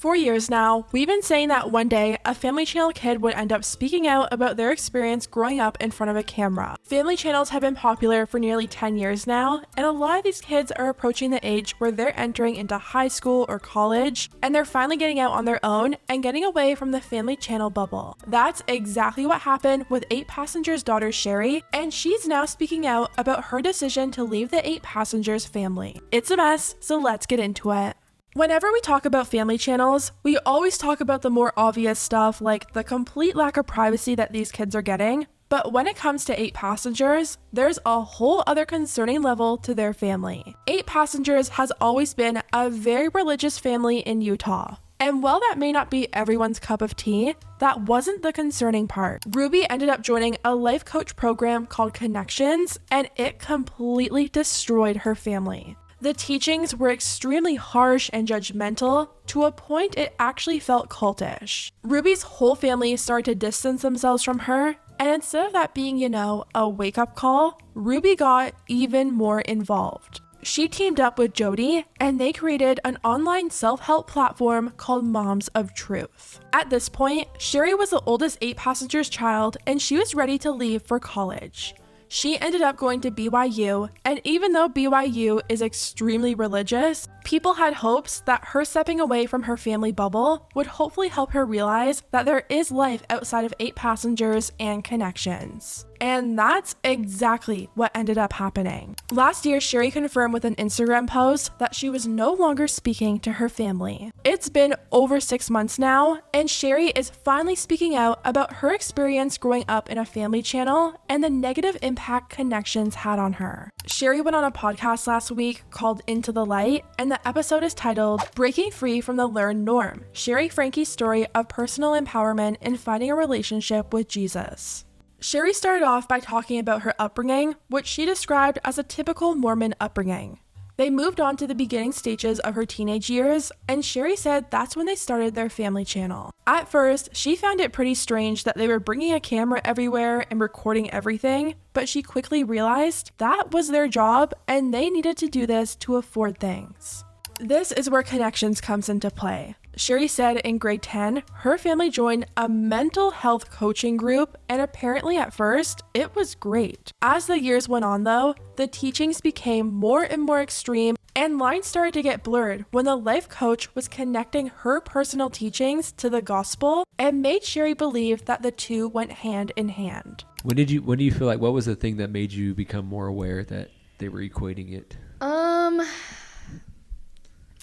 For years now, we've been saying that one day a Family Channel kid would end up speaking out about their experience growing up in front of a camera. Family channels have been popular for nearly 10 years now, and a lot of these kids are approaching the age where they're entering into high school or college, and they're finally getting out on their own and getting away from the Family Channel bubble. That's exactly what happened with 8 Passengers' daughter Shari, and she's now speaking out about her decision to leave the 8 Passengers family. It's a mess, so let's get into it. Whenever we talk about family channels, we always talk about the more obvious stuff like the complete lack of privacy that these kids are getting. But when it comes to 8 Passengers, there's a whole other concerning level to their family. 8 Passengers has always been a very religious family in Utah. And while that may not be everyone's cup of tea, that wasn't the concerning part. Ruby ended up joining a life coach program called Connections, and it completely destroyed her family. The teachings were extremely harsh and judgmental, to a point it actually felt cultish. Ruby's whole family started to distance themselves from her, and instead of that being, a wake-up call, Ruby got even more involved. She teamed up with Jody, and they created an online self-help platform called Moms of Truth. At this point, Shari was the oldest 8 Passengers child, and she was ready to leave for college. She ended up going to BYU, and even though BYU is extremely religious, people had hopes that her stepping away from her family bubble would hopefully help her realize that there is life outside of 8 Passengers and Connections. And that's exactly what ended up happening. Last year, Shari confirmed with an Instagram post that she was no longer speaking to her family. It's been over 6 months now, and Shari is finally speaking out about her experience growing up in a family channel and the negative impact Connections had on her. Shari went on a podcast last week called Into the Light, and the episode is titled Breaking Free from the Learned Norm, Shari Franke's story of personal empowerment and finding a relationship with Jesus. Shari started off by talking about her upbringing, which she described as a typical Mormon upbringing. They moved on to the beginning stages of her teenage years, and Shari said that's when they started their family channel. At first, she found it pretty strange that they were bringing a camera everywhere and recording everything, but she quickly realized that was their job and they needed to do this to afford things. This is where Connections comes into play. Shari said in grade 10, her family joined a mental health coaching group, and apparently at first, it was great. As the years went on though, the teachings became more and more extreme, and lines started to get blurred when the life coach was connecting her personal teachings to the gospel and made Shari believe that the two went hand in hand. When do you feel like, what was the thing that made you become more aware that they were equating it?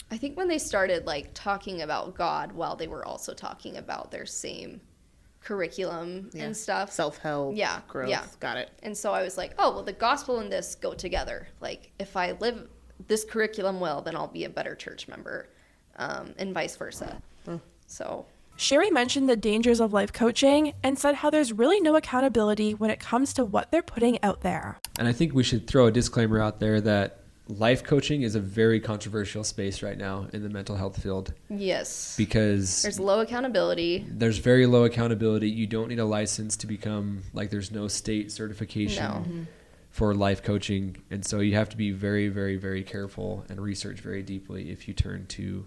I think when they started talking about God while they were also talking about their same curriculum and stuff. Self-help, growth, got it. And so I was like, oh, well, the gospel and this go together. If I live this curriculum well, then I'll be a better church member, and vice versa. So Shari mentioned the dangers of life coaching and said how there's really no accountability when it comes to what they're putting out there. And I think we should throw a disclaimer out there that life coaching is a very controversial space right now in the mental health field. Yes. Because there's low accountability. There's very low accountability. You don't need a license to become, there's no state certification for life coaching. And so you have to be very, very, very careful and research very deeply if you turn to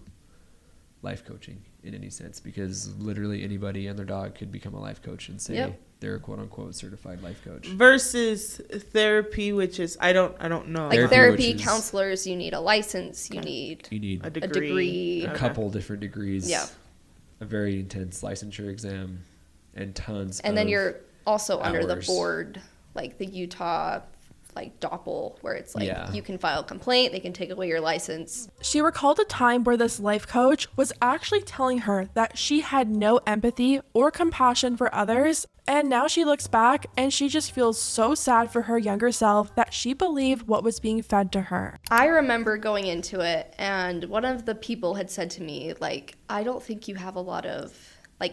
life coaching in any sense, because literally anybody and their dog could become a life coach and say they're a quote unquote certified life coach. Versus therapy, which is I don't know. Therapy counselors, you need a license, you need a degree. A couple different degrees. Yeah. A very intense licensure exam and tons and of then you're also hours. Under the board, the Utah DOPL, where it's you can file a complaint, they can take away your license. She recalled a time where this life coach was actually telling her that she had no empathy or compassion for others, and now she looks back and she just feels so sad for her younger self that she believed what was being fed to her. I remember going into it, and one of the people had said to me, I don't think you have a lot of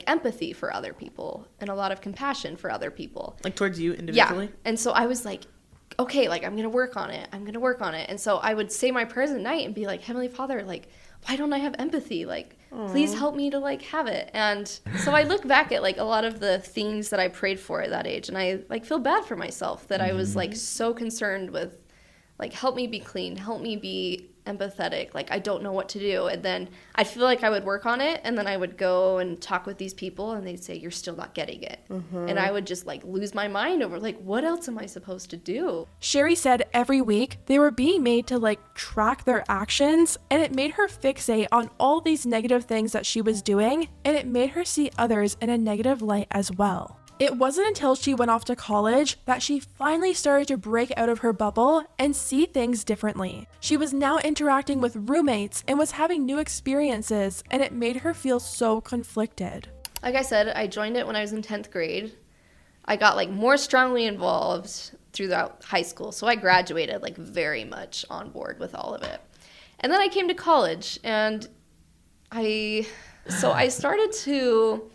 empathy for other people and a lot of compassion for other people. Towards you individually? Yeah. And so I was okay, I'm going to work on it. And so I would say my prayers at night and be Heavenly Father, why don't I have empathy? Please help me to have it. And so I look back at a lot of the things that I prayed for at that age, and I feel bad for myself that I was so concerned with help me be clean, help me be empathetic. Like, I don't know what to do. And then I feel like I would work on it, and then I would go and talk with these people, and they'd say, you're still not getting it. And I would just, like, lose my mind over, like, what else am I supposed to do? Shari said every week they were being made to, like, track their actions, and it made her fixate on all these negative things that she was doing, and it made her see others in a negative light as well. It wasn't until she went off to college that she finally started to break out of her bubble and see things differently. She was now interacting with roommates and was having new experiences, and it made her feel so conflicted. Like I said, I joined it when I was in 10th grade. I got, like, more strongly involved throughout high school, so I graduated, like, very much on board with all of it. And then I came to college, and I started to,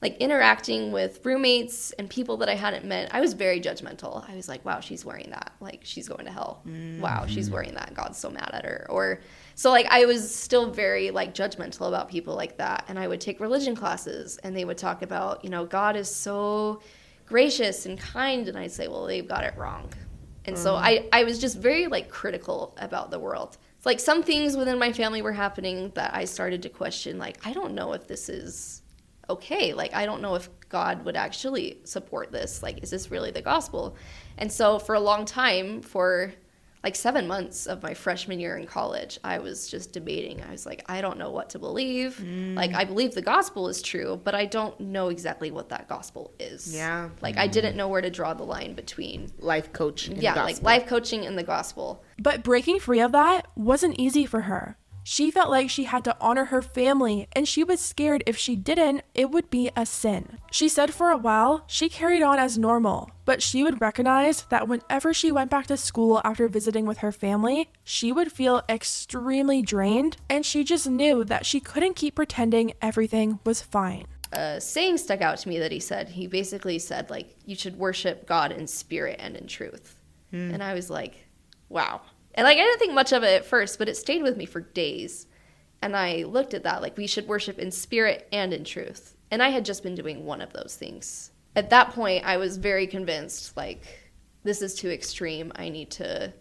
like, interacting with roommates and people that I hadn't met. I was very judgmental. I was like, wow, she's wearing that. Like, she's going to hell. Wow, she's wearing that. God's so mad at her. Or, so, like, I was still very, like, judgmental about people like that. And I would take religion classes, and they would talk about, you know, God is so gracious and kind. And I'd say, well, they've got it wrong. And so I was just very, like, critical about the world. It's like, some things within my family were happening that I started to question, like, I don't know if this is okay. Like, I don't know if God would actually support this. Like, is this really the gospel? And so for a long time, for like 7 months of my freshman year in college, I was just debating. I was like, I don't know what to believe. Like, I believe the gospel is true, but I don't know exactly what that gospel is. Yeah. Like, I didn't know where to draw the line between Life coaching and like gospel. life coaching and the gospel. But breaking free of that wasn't easy for her. She felt like she had to honor her family, and she was scared if she didn't, it would be a sin. She said for a while, she carried on as normal, but she would recognize that whenever she went back to school after visiting with her family, she would feel extremely drained, and she just knew that she couldn't keep pretending everything was fine. A saying stuck out to me that he said. He basically said, like, you should worship God in spirit and in truth. And I was like, wow. And, like, I didn't think much of it at first, but it stayed with me for days. And I looked at that, like, we should worship in spirit and in truth. And I had just been doing one of those things. At that point, I was very convinced, like, this is too extreme. I need to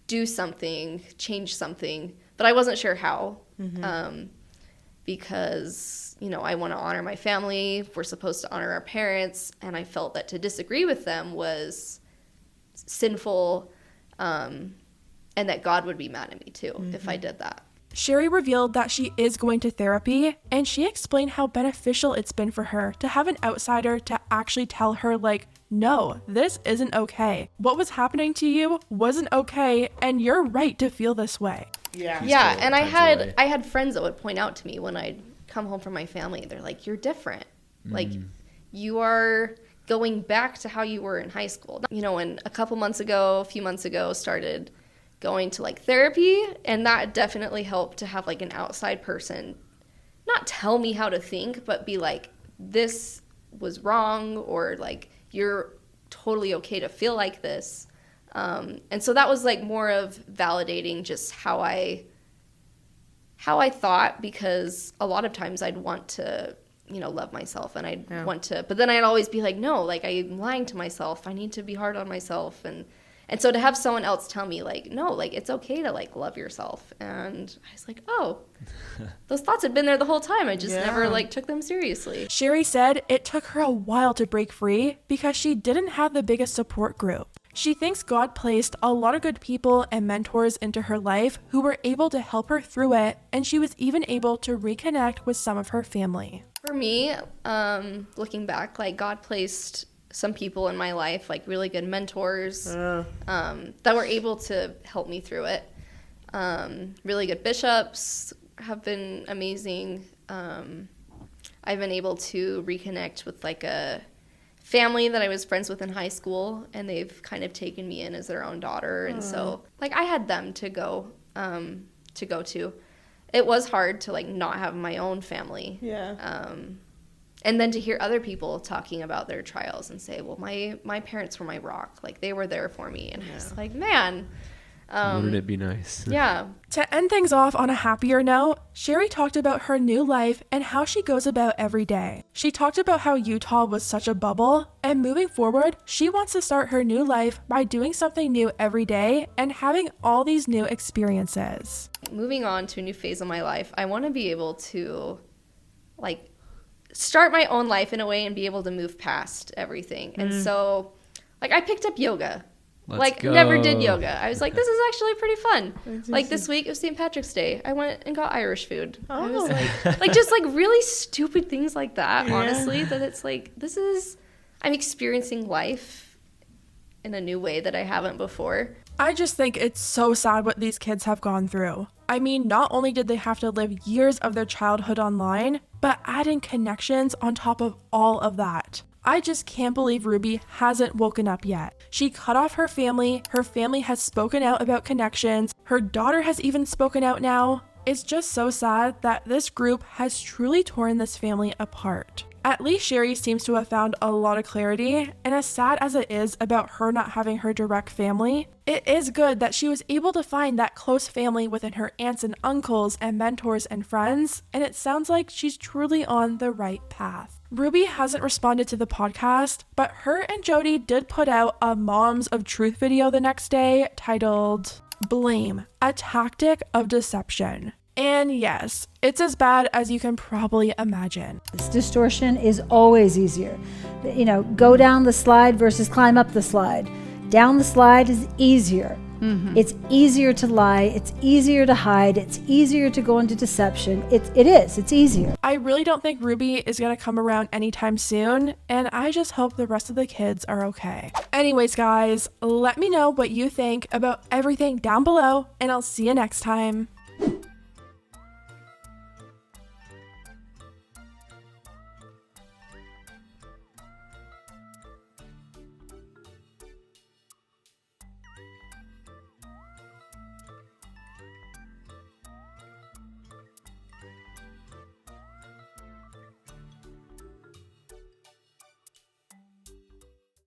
do something, change something. But I wasn't sure how. Because, you know, I want to honor my family. We're supposed to honor our parents. And I felt that to disagree with them was sinful, and that God would be mad at me too if I did that. Shari revealed that she is going to therapy, and she explained how beneficial it's been for her to have an outsider to actually tell her, like, no, this isn't okay. What was happening to you wasn't okay, and you're right to feel this way. Yeah. Yeah, and I had friends that would point out to me when I'd come home from my family. They're like, you're different. Like, you are going back to how you were in high school. You know, and a few months ago, started going to, like, therapy, and that definitely helped to have, like, an outside person not tell me how to think, but be like, this was wrong, or, like, you're totally okay to feel like this. And so that was, like, more of validating just how I thought, because a lot of times I'd want to, you know, love myself, and I'd want to, but then I'd always be like, no, like, I'm lying to myself. I need to be hard on myself. And so to have someone else tell me, like, no, like, it's okay to, like, love yourself. And I was like, oh, those thoughts had been there the whole time. I just never, like, took them seriously. Shari said it took her a while to break free because she didn't have the biggest support group. She thinks God placed a lot of good people and mentors into her life who were able to help her through it, and she was even able to reconnect with some of her family. For me, looking back, like, God placed some people in my life, like, really good mentors that were able to help me through it. Really good bishops have been amazing. I've been able to reconnect with, like, a family that I was friends with in high school, and they've kind of taken me in as their own daughter. And so, like, I had them to go to. It was hard to, like, not have my own family. Yeah. And then to hear other people talking about their trials and say, well, my parents were my rock. Like, they were there for me. And I was like, man, Wouldn't it be nice? Yeah. To end things off on a happier note, Shari talked about her new life and how she goes about every day. She talked about how Utah was such a bubble, and moving forward, she wants to start her new life by doing something new every day and having all these new experiences. Moving on to a new phase of my life, I want to be able to, like, start my own life in a way and be able to move past everything. And so, like, I picked up yoga. Let's go. Never did yoga. I was like, this is actually pretty fun. Like, this week, it was St. Patrick's Day. I went and got Irish food. I was like, just, like, really stupid things like that, honestly, that it's like, I'm experiencing life in a new way that I haven't before. I just think it's so sad what these kids have gone through. I mean, not only did they have to live years of their childhood online, but adding connections on top of all of that. I just can't believe Ruby hasn't woken up yet. She cut off her family has spoken out about connections, her daughter has even spoken out now. It's just so sad that this group has truly torn this family apart. At least Shari seems to have found a lot of clarity, and as sad as it is about her not having her direct family, it is good that she was able to find that close family within her aunts and uncles and mentors and friends, and it sounds like she's truly on the right path. Ruby hasn't responded to the podcast, but her and Jody did put out a Moms of Truth video the next day titled Blame, a Tactic of Deception. And yes, it's as bad as you can probably imagine. This distortion is always easier. You know, go down the slide versus climb up the slide. Down the slide is easier. It's easier to lie. It's easier to hide. It's easier to go into deception. It's easier. I really don't think Ruby is going to come around anytime soon, and I just hope the rest of the kids are okay. Anyways, guys, let me know what you think about everything down below, and I'll see you next time.